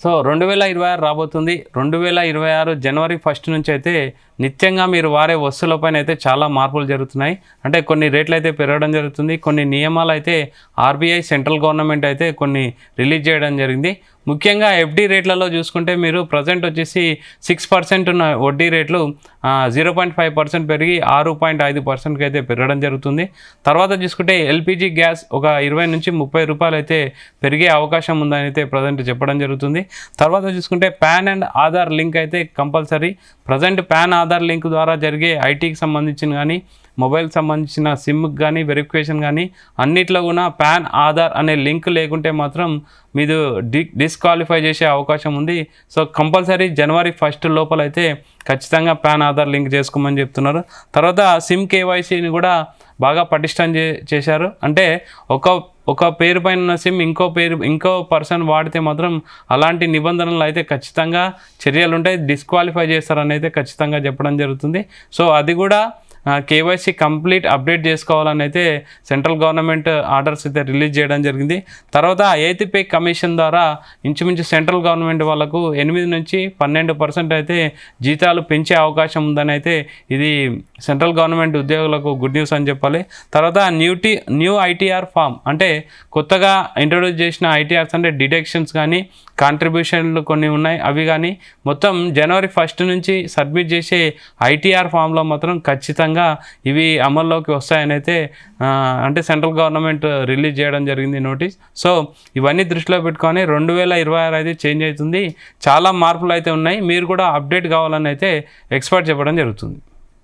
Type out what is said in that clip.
So 2026 రాబోతుంది. 2026 జనవరి 1 నుంచి అయితే నిత్యంగా మీరు వాడే వస్తువులపైన అయితే చాలా మార్పులు జరుగుతున్నాయి. అంటే కొన్ని రేట్లు అయితే పెరగడం జరుగుతుంది. కొన్ని నియమాలు అయితే ఆర్బీఐ సెంట్రల్ గవర్నమెంట్ అయితే కొన్ని రిలీజ్ చేయడం జరిగింది. ముఖ్యంగా ఎఫ్డి రేట్లలో చూసుకుంటే మీరు ప్రజెంట్ వచ్చేసి 6% ఉన్న వడ్డీ రేట్లు 0.5% పెరిగి 6.5%కి అయితే పెరగడం జరుగుతుంది. తర్వాత చూసుకుంటే ఎల్పిజి గ్యాస్ ఒక 20 నుంచి 30 రూపాయలు అయితే పెరిగే అవకాశం ఉందని అయితే ప్రజెంట్ చెప్పడం జరుగుతుంది. తర్వాత చూసుకుంటే పాన్ అండ్ ఆధార్ లింక్ అయితే compulsory. Present pan Aadhaar link ద్వారా జరిగే ఐటీకి సంబంధించిన కానీ మొబైల్కి సంబంధించిన సిమ్కి కానీ వెరిఫికేషన్ కానీ అన్నిట్లో కూడా పాన్ ఆధార్ అనే లింక్ లేకుంటే మాత్రం మీరు డిస్క్వాలిఫై చేసే అవకాశం ఉంది. సో కంపల్సరీ జనవరి 1 లోపల అయితే ఖచ్చితంగా పాన్ ఆధార్ లింక్ చేసుకోమని చెప్తున్నారు. తర్వాత సిమ్ కేవైసీని కూడా బాగా పటిష్టం చేశారు. అంటే ఒక పేరు పైన ఉన్న సిమ్ ఇంకో పర్సన్ వాడితే మాత్రం అలాంటి నిబంధనలు అయితే ఖచ్చితంగా చర్యలు ఉంటాయి, డిస్క్వాలిఫై చేస్తారని అయితే ఖచ్చితంగా చెప్పడం జరుగుతుంది. సో అది కూడా కేవైసీ కంప్లీట్ అప్డేట్ చేసుకోవాలని అయితే సెంట్రల్ గవర్నమెంట్ ఆర్డర్స్ అయితే రిలీజ్ చేయడం జరిగింది. తర్వాత 8th పే కమిషన్ ద్వారా ఇంచుమించు సెంట్రల్ గవర్నమెంట్ వాళ్ళకు 8 నుంచి 12% అయితే జీతాలు పెంచే అవకాశం ఉందని అయితే ఇది సెంట్రల్ గవర్నమెంట్ ఉద్యోగులకు గుడ్ న్యూస్ అని చెప్పాలి. తర్వాత న్యూ ఐటీఆర్ ఫామ్ అంటే కొత్తగా ఇంట్రొడ్యూస్ చేసిన ఐటీఆర్స్ అంటే డిడక్షన్స్ కానీ కాంట్రిబ్యూషన్లు కొన్ని ఉన్నాయి, అవి కానీ మొత్తం జనవరి 1 నుంచి సబ్మిట్ చేసే ఐటీఆర్ ఫామ్లో మాత్రం ఖచ్చితంగా ఇవి అమల్లోకి వస్తాయని అయితే అంటే సెంట్రల్ గవర్నమెంట్ రిలీజ్ చేయడం జరిగింది నోటీస్. సో ఇవన్నీ దృష్టిలో పెట్టుకొని 2026 అయితే చేంజ్ అవుతుంది. చాలా మార్పులు అయితే ఉన్నాయి. మీరు కూడా అప్డేట్ కావాలని అయితే ఎక్స్పర్ట్ చెప్పడం జరుగుతుంది.